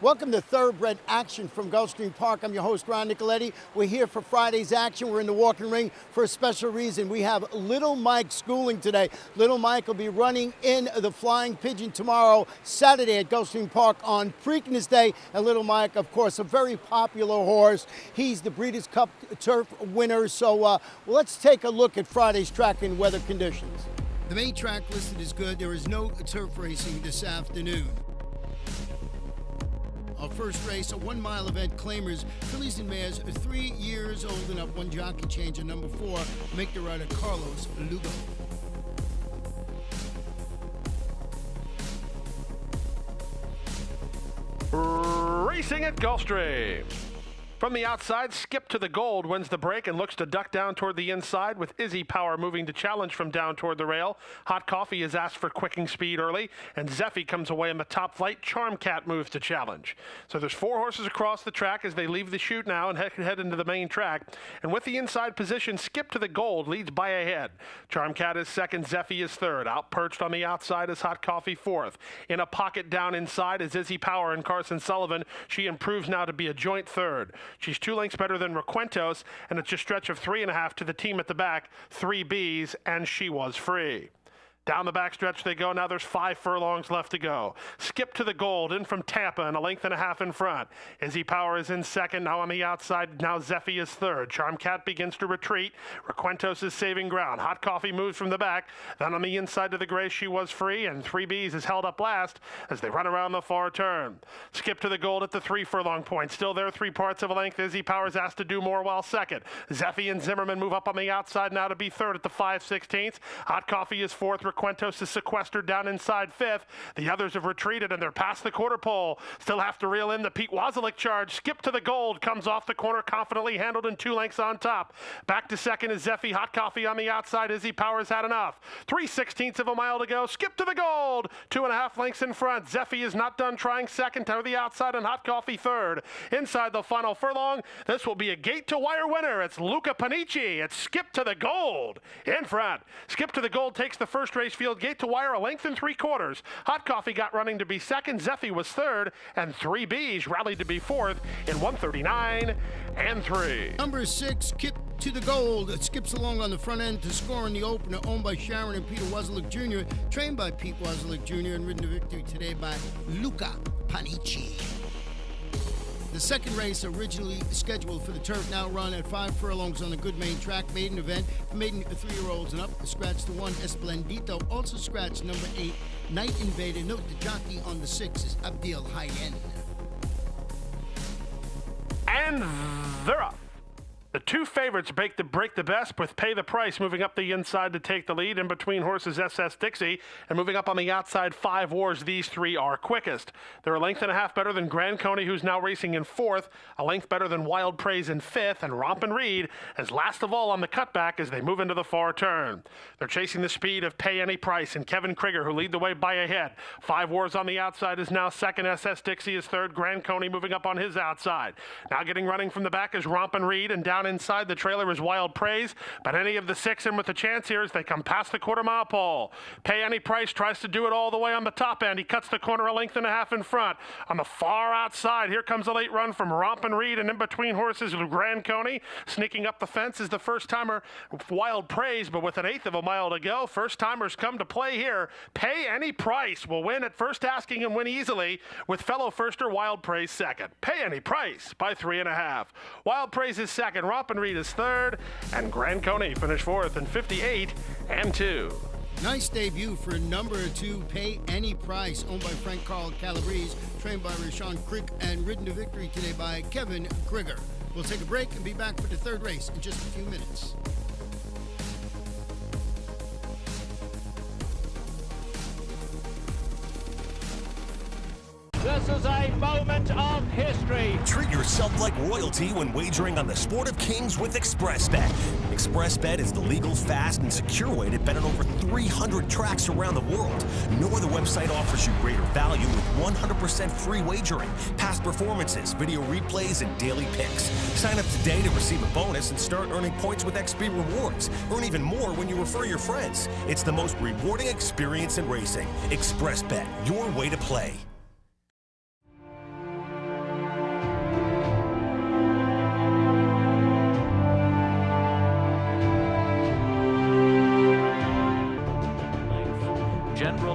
Welcome to Thoroughbred Action from Gulfstream Park. I'm your host, Ron Nicoletti. We're here for Friday's action. We're in the walking ring for a special reason. We have Little Mike schooling today. Little Mike will be running in the Flying Pigeon tomorrow, Saturday at Gulfstream Park on Preakness Day. And Little Mike, of course, a very popular horse. He's the Breeders' Cup Turf winner. So let's take a look at Friday's track and weather conditions. The main track listed is good. There is no turf racing this afternoon. Our first race, a 1 mile event, claimers, fillies and mares, 3 years old and up, 1 jockey change, and number 4, make the rider Carlos Lugo. Racing at Gulfstream. From the outside, Skip to the Gold wins the break and looks to duck down toward the inside, with Izzy Power moving to challenge from down toward the rail. Hot Coffee is asked for quicking speed early, and Zeffy comes away in the top flight. Charm Cat moves to challenge. So there's 4 horses across the track as they leave the chute now and head into the main track. And with the inside position, Skip to the Gold leads by a head. Charm Cat is second, Zeffy is third. Out perched on the outside is Hot Coffee fourth. In a pocket down inside is Izzy Power and Carson Sullivan. She improves now to be a joint third. She's 2 lengths better than Requentos, and it's a stretch of 3.5 to the team at the back, 3 Bs, and She Was Free. Down the backstretch they go. Now there's 5 furlongs left to go. Skip to the Gold in from Tampa and a 1.5 lengths in front. Izzy Power is in second. Now on the outside. Now Zeffy is third. Charm Cat begins to retreat. Requentos is saving ground. Hot Coffee moves from the back. Then on the inside to the gray, She Was Free, and 3 Bs is held up last as they run around the far turn. Skip to the Gold at the 3 furlong point. Still there, 3/4 of a length. Izzy Power is asked to do more while second. Zeffy and Zimmerman move up on the outside now to be third at the 5/16. Hot Coffee is fourth. Requentos is sequestered down inside fifth. The others have retreated and they're past the quarter pole. Still have to reel in the Pete Wazalik charge. Skip to the Gold comes off the corner, confidently handled in 2 lengths on top. Back to second is Zeffy. Hot Coffee on the outside. Izzy Power's had enough. 3/16 of a mile to go. Skip to the Gold. 2.5 lengths in front. Zeffy is not done trying second to the outside, and Hot Coffee third. Inside the final furlong, this will be a gate-to-wire winner. It's Luca Panici. It's Skip to the Gold in front. Skip to the Gold takes the first race field. Gate to wire, a 1 3/4 lengths. Hot Coffee got running to be second. Zeffy was third, and 3 Bs rallied to be fourth in 1:39 and 3. Number 6, Skip to the Gold. It skips along on the front end to score in the opener, owned by Sharon and Peter Wazalik Jr., trained by Pete Wazalik Jr., and ridden to victory today by Luca Panici. The second race, originally scheduled for the turf, now run at 5 furlongs on the good main track. Maiden event for maiden 3-year-olds and up. Scratch the 1, Esplendito. Also scratch number 8, Night Invader. Note the jockey on the 6 is Abdil Hayyan. And they're up. The 2 favorites break the best with Pay the Price moving up the inside to take the lead. In between horses, SS Dixie, and moving up on the outside, 5 Wars. These 3 are quickest. They're a 1.5 lengths better than Grand Coney, who's now racing in 4th, a length better than Wild Praise in 5th, and Rompin' Reed as last of all on the cutback as they move into the far turn. They're chasing the speed of Pay Any Price and Kevin Krieger, who lead the way by a head. 5 Wars on the outside is now second. SS Dixie is third. Grand Coney moving up on his outside. Now getting running from the back is Rompin' Reed, and down inside the trailer is Wild Praise, but any of the 6 in with a chance here as they come past the quarter-mile pole. Pay Any Price tries to do it all the way on the top end. He cuts the corner a 1.5 lengths in front. On the far outside, here comes a late run from Rompin' Reed, and in between horses, Grand Coney. Sneaking up the fence is the first-timer Wild Praise, but with an 1/8 of a mile to go, first-timers come to play here. Pay Any Price will win at first asking and win easily, with fellow firster Wild Praise second. Pay Any Price by 3.5. Wild Praise is second. Rompin' Reed is third, and Grand Coney finished fourth in 58 and 2. Nice debut for number 2, Pay Any Price, owned by Frank Carl Calabrese, trained by Rashawn Crick, and ridden to victory today by Kevin Krieger. We'll take a break and be back for the third race in just a few minutes. This is a moment of history. Treat yourself like royalty when wagering on the Sport of Kings with ExpressBet. ExpressBet is the legal, fast, and secure way to bet on over 300 tracks around the world. No other website offers you greater value with 100% free wagering, past performances, video replays, and daily picks. Sign up today to receive a bonus and start earning points with XP Rewards. Earn even more when you refer your friends. It's the most rewarding experience in racing. ExpressBet, your way to play.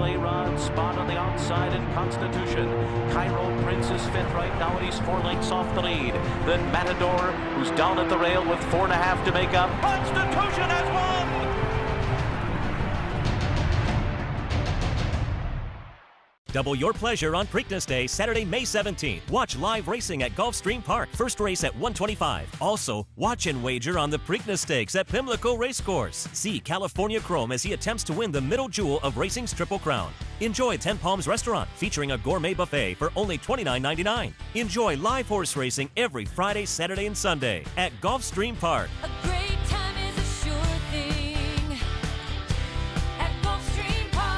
A-Rod spot on the outside in Constitution. Cairo Prince is fifth right now, and he's 4 lengths off the lead. Then Matador, who's down at the rail with 4.5 to make up. Constitution has won! Double your pleasure on Preakness Day, Saturday, May 17th. Watch live racing at Gulfstream Park. First race at 1:25. Also, watch and wager on the Preakness Stakes at Pimlico Racecourse. See California Chrome as he attempts to win the middle jewel of racing's Triple Crown. Enjoy Ten Palms Restaurant, featuring a gourmet buffet for only $29.99. Enjoy live horse racing every Friday, Saturday, and Sunday at Gulfstream Park. A great time is a sure thing at Gulfstream Park.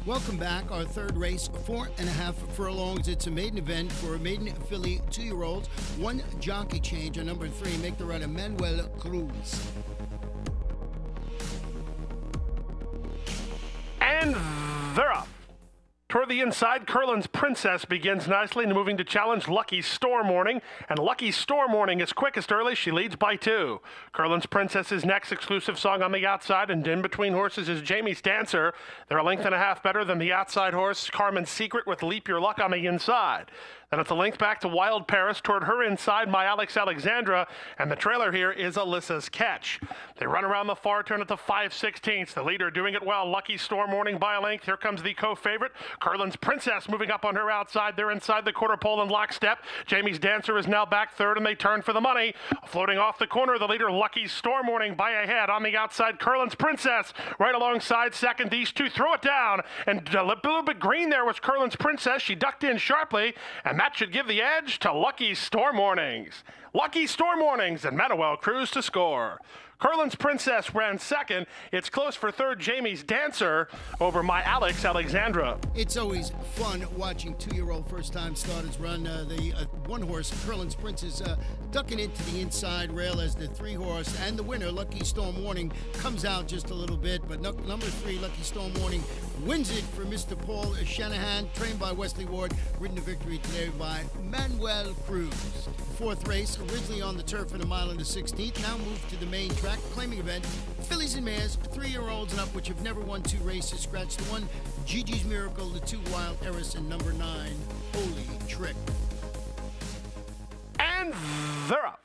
Welcome back. Our third race, 4.5 furlongs. It's a maiden event for maiden filly 2-year-olds. One jockey change on number 3. Make the run, Manuel Cruz. And they're up. Toward the inside, Curlin's Princess begins nicely, moving to challenge Lucky Storm Morning. And Lucky Storm Morning is quickest early. She leads by 2. Curlin's Princess is next. Exclusive song on the outside, and in between horses is Jamie's Dancer. They're a length and a half better than the outside horse, Carmen's Secret, with Leap Your Luck on the inside. Then it's a length back to Wild Paris. Toward her inside, My Alex Alexandra. And the trailer here is Alyssa's Catch. They run around the far turn at the 5/16. The leader doing it well. Lucky Storm Morning by a length. Here comes the co-favorite, Curlin's Princess, moving up on her outside. They're inside the quarter pole in lockstep. Jamie's Dancer is now back third, and they turn for the money. Floating off the corner, the leader, Lucky Storm Morning, by a head. On the outside, Curlin's Princess. Right alongside second, these two throw it down. And a little bit green there was Curlin's Princess. She ducked in sharply, and that should give the edge to Lucky Storm Mornings. Lucky Storm Mornings and Manuel Cruz to score. Curlin's Princess ran second. It's close for third, Jamie's Dancer over My Alex Alexandra. It's always fun watching 2-year-old first-time starters run. The one horse, Curlin's Princess, ducking into the inside rail as the 3-horse, and the winner, Lucky Storm Warning, comes out just a little bit. But number 3, Lucky Storm Warning, wins it for Mr. Paul Shanahan, trained by Wesley Ward, ridden to victory today by Manuel Cruz. Fourth race, originally on the turf in a mile and the 16th, now moved to the main track, claiming event. Fillies and mares, 3-year-olds and up, which have never won 2 races. Scratch the 1, Gigi's Miracle, the 2, Wild Eris, and number 9, Holy Trick. And they're up.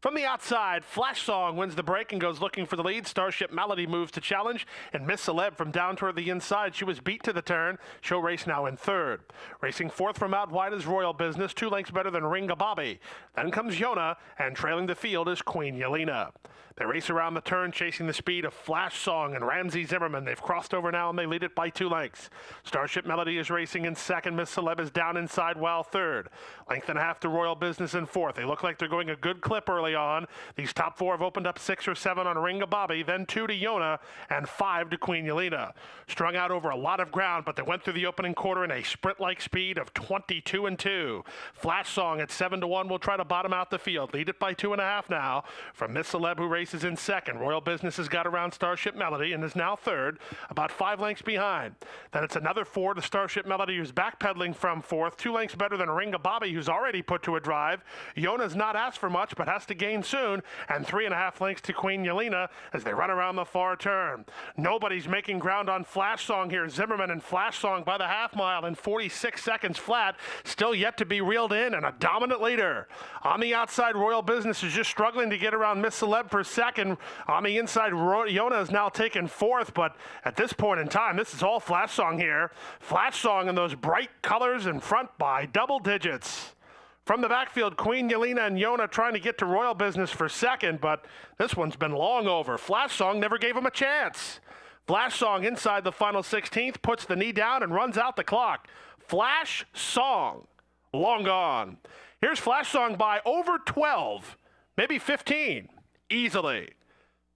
From the outside, Flash Song wins the break and goes looking for the lead. Starship Melody moves to challenge, and Miss Celeb from down toward the inside. She was beat to the turn. Show race now in third. Racing fourth from out wide is Royal Business, 2 lengths better than Ringa Bobby. Then comes Yona, and trailing the field is Queen Yelena. They race around the turn, chasing the speed of Flash Song and Ramsey Zimmerman. They've crossed over now, and they lead it by 2 lengths. Starship Melody is racing in second. Miss Celeb is down inside while third. Length and a half to Royal Business in fourth. They look like they're going a good clip early on. These top 4 have opened up 6 or 7 on Ringa Bobby, then 2 to Yona, and 5 to Queen Yelena. Strung out over a lot of ground, but they went through the opening quarter in a sprint-like speed of 22-2. Flash Song at 7-1 will try to bottom out the field. Lead it by 2.5 now from Miss Celeb, who races in second. Royal Business has got around Starship Melody and is now third, about 5 lengths behind. Then it's another 4 to Starship Melody, who's backpedaling from fourth, 2 lengths better than Ringa Bobby, who's already put to a drive. Yona's not asked for much, but has to gain soon, and 3.5 lengths to Queen Yelena as they run around the far turn. Nobody's making ground on Flash Song here. Zimmerman and Flash Song by the half mile in 46 seconds flat, still yet to be reeled in, and a dominant leader. On the outside, Royal Business is just struggling to get around Miss Celeb for second. On the inside, Yona is now taken fourth, but at this point in time, this is all Flash Song here. Flash Song in those bright colors in front by double digits. From the backfield, Queen Yelena and Yona trying to get to Royal Business for second, but this one's been long over. Flash Song never gave him a chance. Flash Song inside the final 16th, puts the knee down and runs out the clock. Flash Song, long gone. Here's Flash Song by over 12, maybe 15, easily.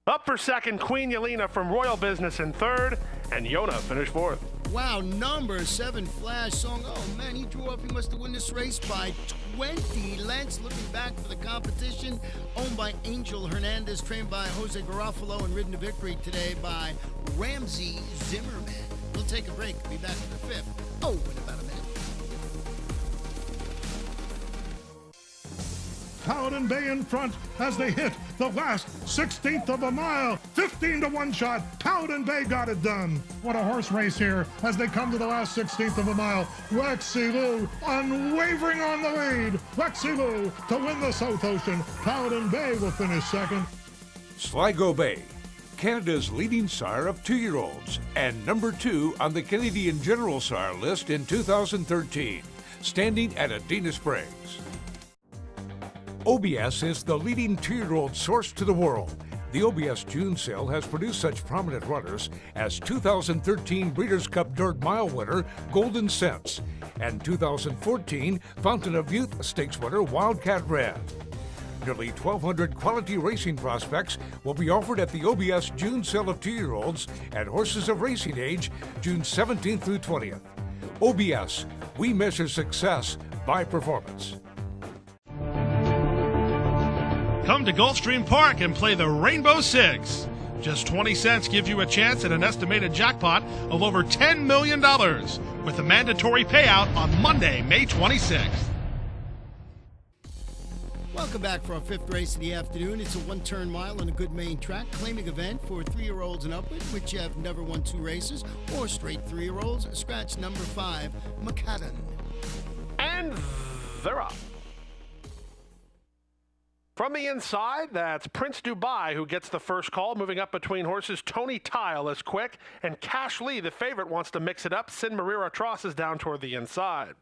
Up for second, Queen Yelena from Royal Business in third, and Yona finished fourth. Wow, number 7, Flash Song. Oh, man, he drew up. He must have won this race by 20 lengths. Looking back for the competition, owned by Angel Hernandez, trained by Jose Garofalo, and ridden to victory today by Ramsey Zimmerman. We'll take a break. Be back for the 5th. Oh, in about a minute. Paladin Bay in front as they hit the last 16th of a mile. 15 to 1 shot. Paladin Bay got it done. What a horse race here as they come to the last 16th of a mile. Lexi Lou unwavering on the lead. Lexi Lou to win the South Ocean. Paladin Bay will finish second. Sligo Bay, Canada's leading sire of 2-year-olds and number 2 on the Canadian General Sire list in 2013, standing at Adena Springs. OBS is the leading 2-year-old source to the world. The OBS June sale has produced such prominent runners as 2013 Breeders' Cup Dirt Mile winner Golden Sense and 2014 Fountain of Youth Stakes winner Wildcat Red. Nearly 1,200 quality racing prospects will be offered at the OBS June sale of 2-year-olds and horses of racing age June 17th through 20th. OBS, we measure success by performance. Come to Gulfstream Park and play the Rainbow Six. Just 20 cents gives you a chance at an estimated jackpot of over $10 million with a mandatory payout on Monday, May 26th. Welcome back for our 5th race of the afternoon. It's a 1-turn mile on a good main track, claiming event for 3-year-olds and upward, which have never won 2 races, or straight 3-year-olds. Scratch number 5, McCadden. And they're up. From the inside, that's Prince Dubai who gets the first call, moving up between horses. Tony Tile is quick, and Cash Lee, the favorite, wants to mix it up. Sin Marira Tross is down toward the inside.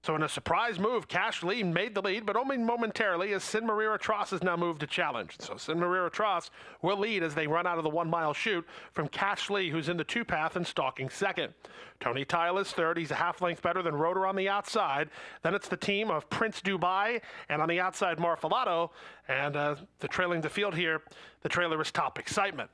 So in a surprise move, Cash Lee made the lead, but only momentarily, as Sin Marira Tross has now moved to challenge. So Sin Marira Tross will lead as they run out of the 1-mile chute from Cash Lee, who's in the 2-path and stalking second. Tony Tile is third. He's a half-length better than Rotor on the outside. Then it's the team of Prince Dubai, and on the outside, Marfalato. And the trailing the field here, the trailer is Top Excitement.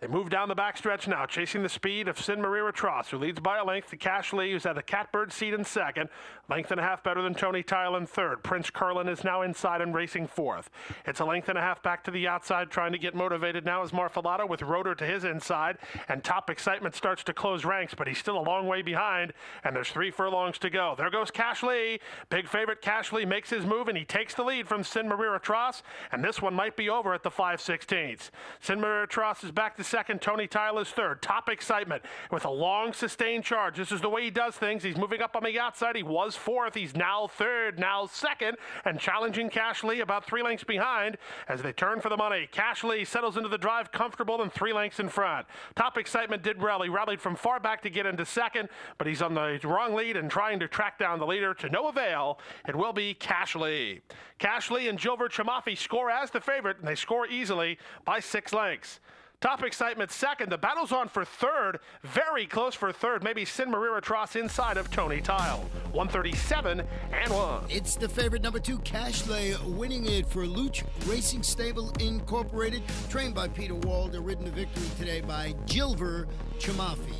They move down the backstretch now, chasing the speed of Sin Marira Tross, who leads by a length to Cash Lee, who's at the catbird seat in second. Length and a half better than Tony Tile in third. Prince Curlin is now inside and racing fourth. It's a length and a half back to the outside, trying to get motivated now is Marfalato with Rotor to his inside. And Top Excitement starts to close ranks, but he's still a long way behind, and there's 3 furlongs to go. There goes Cash Lee. Big favorite Cash Lee makes his move, and he takes the lead from Sin Marira Tross, and this one might be over at the 5/16. Sin Marira Tross is back to second. Tony Tile is third. Top Excitement with a long sustained charge. This is the way he does things. He's moving up on the outside. He was fourth. He's now third, now second, and challenging Cash Lee about 3 lengths behind as they turn for the money. Cash Lee settles into the drive comfortable and 3 lengths in front. Top Excitement did well. He rallied from far back to get into second, but he's on the wrong lead and trying to track down the leader to no avail. It will be Cash Lee. Cash Lee and Jilver Chamafi score as the favorite, and they score easily by 6 lengths. Top Excitement second. The battle's on for third. Very close for third. Maybe Sin Marira Tross inside of Tony Tile. 137 and 1. It's the favorite number 2, Cash Lee, winning it for Luch Racing Stable Incorporated, trained by Peter Walder, ridden to victory today by Jilver Chamafi.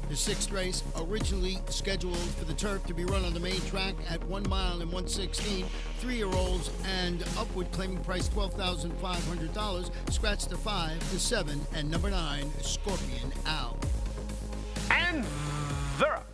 The 6th race, originally scheduled for the turf to be run on the main track at 1 mile and 1/16, 3-year-olds and upward, claiming price $12,500. Scratch the 5, the 7, and number 9, Scorpion Owl. And they're up.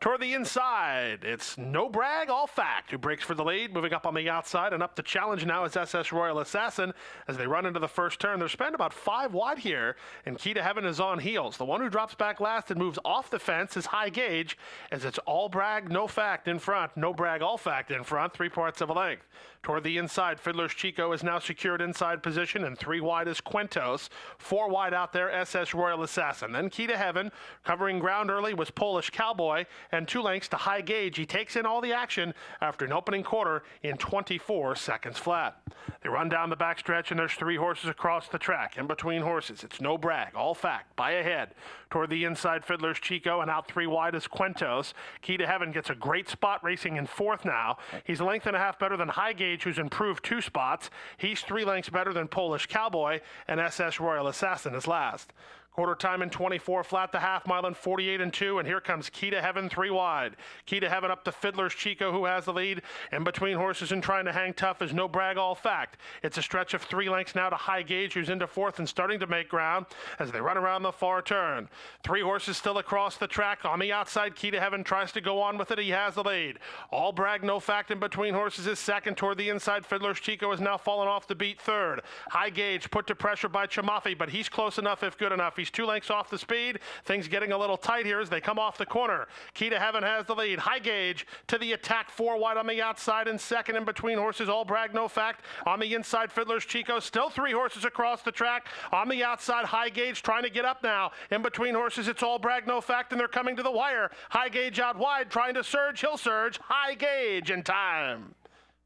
Toward the inside, it's No Brag, All Fact, who breaks for the lead, moving up on the outside, and up to challenge now is SS Royal Assassin as they run into the first turn. They're spent about 5 wide here, and Key to Heaven is on heels. The one who drops back last and moves off the fence is High Gauge, as it's All Brag, No Fact in front, No Brag, All Fact in front, 3/4 of a length. Toward the inside, Fiddler's Chico is now secured inside position, and 3 wide is Quentos. 4 wide out there, SS Royal Assassin. Then Key to Heaven, covering ground early, was Polish Cowboy, and 2 lengths to High Gauge. He takes in all the action after an opening quarter in 24 seconds flat. They run down the backstretch, and there's 3 horses across the track. In between horses, it's No Brag, All Fact, by ahead. Toward the inside, Fiddler's Chico, and out 3 wide is Quentos. Key to Heaven gets a great spot, racing in 4th now. He's a length and a half better than High Gauge, who's improved 2 spots. He's 3 lengths better than Polish Cowboy, and SS Royal Assassin is last. Quarter time in 24 flat, the half mile in 48 and 2, and here comes Key to Heaven 3 wide. Key to Heaven up to Fiddler's Chico, who has the lead. In between horses and trying to hang tough is No Brag All Fact. It's a stretch of 3 lengths now to High Gauge, who's into fourth and starting to make ground as they run around the far turn. 3 horses still across the track. On the outside, Key to Heaven tries to go on with it. He has the lead. All Brag No Fact in between horses is second. Toward the inside, Fiddler's Chico has now fallen off the beat third. High Gauge put to pressure by Chamafi, but he's close enough if good enough. He's 2 lengths off the speed. Things getting a little tight here as they come off the corner. Key to Heaven has the lead. High Gauge to the attack, 4 wide on the outside and second. In between horses, All Brag No Fact. On the inside, Fiddler's Chico. Still 3 horses across the track. On the outside, High Gauge trying to get up now. In between horses, it's All Brag No Fact, and they're coming to the wire. High Gauge out wide, trying to surge. He'll surge. High Gauge in time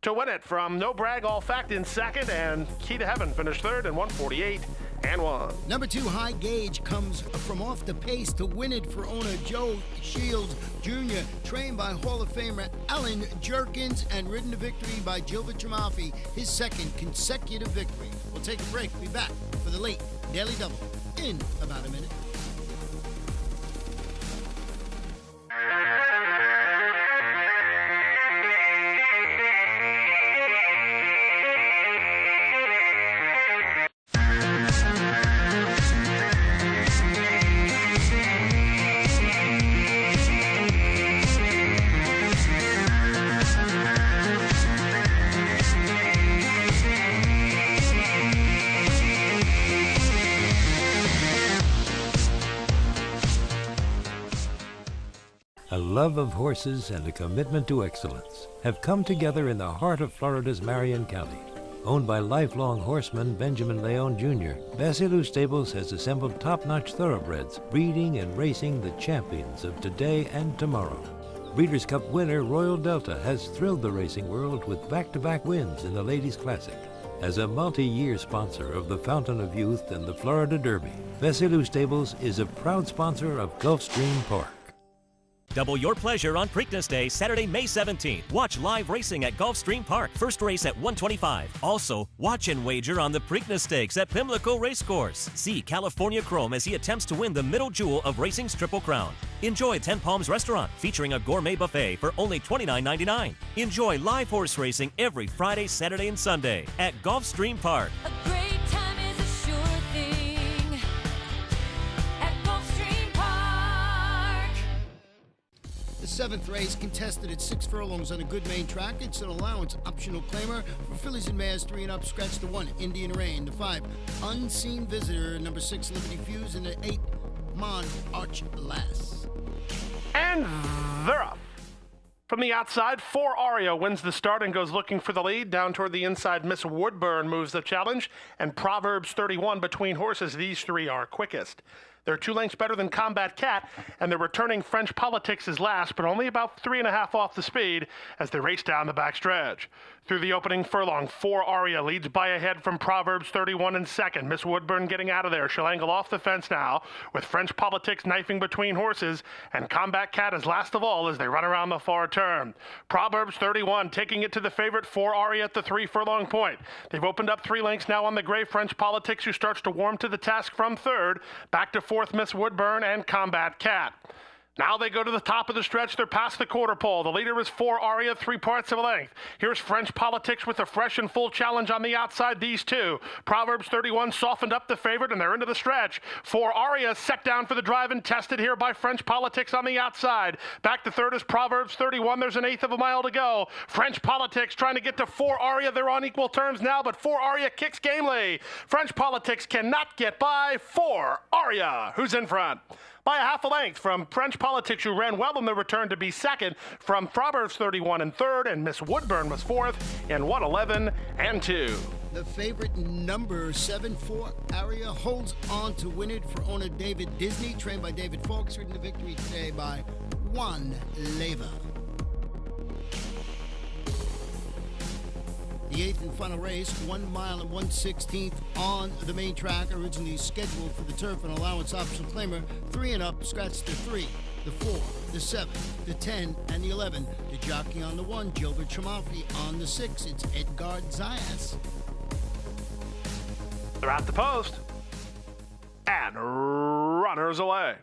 to win it from No Brag All Fact in second, and Key to Heaven finished third in 1:48 and 1. Number 2, High Gauge, comes from off the pace to win it for owner Joe Shields Jr., trained by Hall of Famer Alan Jerkins and ridden to victory by Gilbert Chamafi, his second consecutive victory. We'll take a break. Be back for the late Daily Double in about a minute. A love of horses and a commitment to excellence have come together in the heart of Florida's Marion County. Owned by lifelong horseman Benjamin Leon Jr., Basilou Stables has assembled top-notch thoroughbreds, breeding and racing the champions of today and tomorrow. Breeders' Cup winner Royal Delta has thrilled the racing world with back-to-back wins in the Ladies' Classic. As a multi-year sponsor of the Fountain of Youth and the Florida Derby, Basilou Stables is a proud sponsor of Gulfstream Park. Double your pleasure on Preakness Day, Saturday, May 17th. Watch live racing at Gulfstream Park. First race at 1:25. Also, watch and wager on the Preakness Stakes at Pimlico Racecourse. See California Chrome as he attempts to win the middle jewel of racing's Triple Crown. Enjoy Ten Palms Restaurant, featuring a gourmet buffet for only $29.99. Enjoy live horse racing every Friday, Saturday, and Sunday at Gulfstream Park. A great time is a sure thing at Gulfstream Park. The 7th race, contested at 6 furlongs on a good main track. It's an allowance optional claimer for fillies and mares 3 and up. Scratch the 1, Indian Rain. The 5, Unseen Visitor. Number 6, Liberty Fuse. And the 8, Mon Arch Lass. And they're up. From the outside, 4 Aria wins the start and goes looking for the lead. Down toward the inside, Miss Woodburn moves the challenge. And Proverbs 31 between horses. These 3 are quickest. They're 2 lengths better than Combat Cat, and the returning French Politics is last, but only about 3.5 off the speed as they race down the backstretch. Through the opening furlong, 4 Aria leads by a head from Proverbs 31 in second. Miss Woodburn getting out of there. She'll angle off the fence now, with French Politics knifing between horses, and Combat Cat is last of all as they run around the far turn. Proverbs 31 taking it to the favorite 4 Aria at the 3 furlong point. They've opened up 3 lengths now on the gray French Politics, who starts to warm to the task from third. Back to fourth, Miss Woodburn and Combat Cat. Now they go to the top of the stretch. They're past the quarter pole. The leader is 4 Aria, 3 parts of a length. Here's French Politics with a fresh and full challenge on the outside. These 2. Proverbs 31 softened up the favorite, and they're into the stretch. 4 Aria set down for the drive and tested here by French Politics on the outside. Back to third is Proverbs 31. There's an 1/8 of a mile to go. French Politics trying to get to 4 Aria. They're on equal terms now, but 4 Aria kicks gamely. French Politics cannot get by 4 Aria, who's in front by a half a length from French Politics, who ran well in the return to be second, from Proverbs 31 in third, and Miss Woodburn was fourth in 1:11 and 2. The favorite, number 7, 4 Aria, holds on to win it for owner David Disney, trained by David Fawkes, ridden to victory today by Juan Leva. The 8th and final race, 1 mile and 1/16 on the main track, originally scheduled for the turf and allowance optional claimer. 3 and up, scratch the 3, the 4, the 7, the 10, and the 11. The jockey on the 1, Gilbert Chamafi. On the 6, it's Edgard Zayas. They're at the post. and runners away.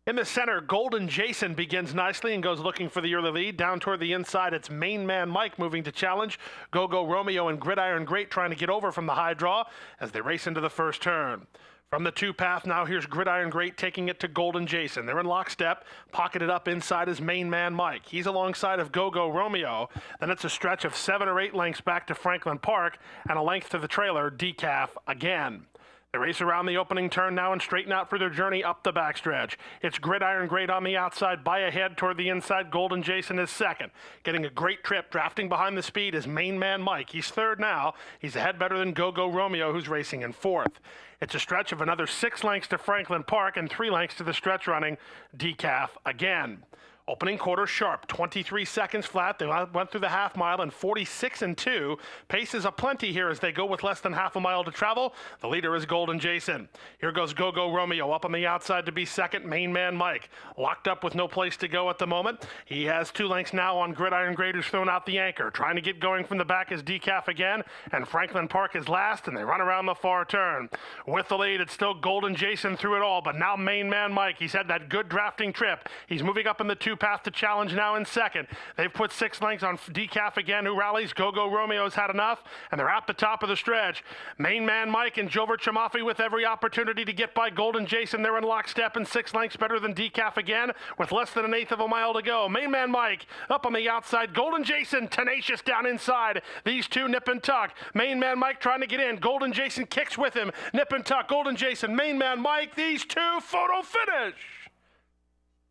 In the center, Golden Jason begins nicely and goes looking for the early lead. Down toward the inside, it's main man Mike moving to challenge. Go-Go Romeo and Gridiron Great trying to get over from the high draw as they race into the first turn. From the two path now, here's Gridiron Great taking it to Golden Jason. They're in lockstep, pocketed up inside is main man Mike. He's alongside of Go-Go Romeo. Then it's a stretch of 7 or 8 lengths back to Franklin Park and a length to the trailer, Decaf again. They race around the opening turn now and straighten out for their journey up the backstretch. It's Gridiron Great on the outside, by ahead toward the inside. Golden Jason is second. Getting a great trip, drafting behind the speed is main man Mike. He's third now. He's ahead better than Go-Go Romeo, who's racing in fourth. It's a stretch of another 6 lengths to Franklin Park and 3 lengths to the stretch running Decaf again. Opening quarter sharp, 23 seconds flat. They went through the half mile in 46 and 2. Pace is aplenty here as they go with less than half a mile to travel. The leader is Golden Jason. Here goes Go-Go Romeo up on the outside to be second. Main man Mike locked up with no place to go at the moment. He has 2 lengths now on Gridiron Great, who's thrown out the anchor. Trying to get going from the back is Decaf again, and Franklin Park is last, and they run around the far turn. With the lead, it's still Golden Jason through it all, but now main man Mike. He's had that good drafting trip. He's moving up in the two path to challenge now in second. They've put 6 lengths on Decaf again, who rallies. Go-Go Romeo's had enough, and they're at the top of the stretch. Main man Mike and Jover Chamafi with every opportunity to get by Golden Jason. They're in lockstep and 6 lengths better than Decaf again with less than 1/8 of a mile to go. Main man Mike up on the outside. Golden Jason tenacious down inside. These two nip and tuck. Main man Mike trying to get in. Golden Jason kicks with him. Nip and tuck. Golden Jason, main man Mike. These two photo finish.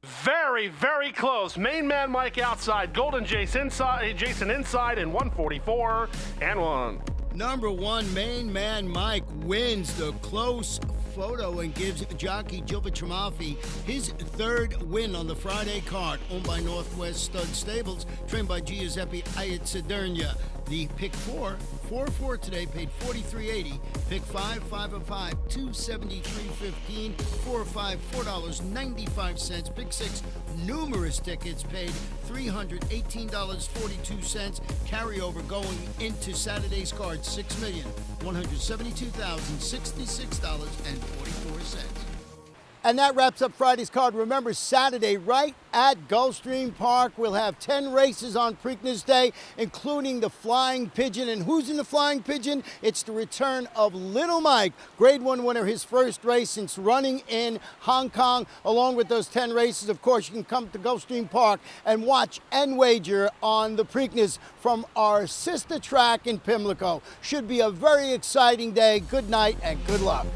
Very, very close. Main man Mike outside. Golden Jason inside in 1:44 and 1. Number 1, main man Mike wins the close photo and gives jockey Jover Chamafi his 3rd win on the Friday card, owned by Northwest Stud Stables, trained by Giuseppe Ayatsadernia. The pick 4 today paid $43.80. Pick 5, 5 of 5, $273.15. 4 of 5, $4.95. Pick 6, numerous tickets paid $318.42. Carryover going into Saturday's card, $6,172,066.44. And that wraps up Friday's card. Remember, Saturday, right at Gulfstream Park, we'll have 10 races on Preakness Day, including the Flying Pigeon. And who's in the Flying Pigeon? It's the return of Little Mike, Grade 1 winner, his first race since running in Hong Kong. Along with those 10 races, of course, you can come to Gulfstream Park and watch and wager on the Preakness from our sister track in Pimlico. Should be a very exciting day. Good night and good luck.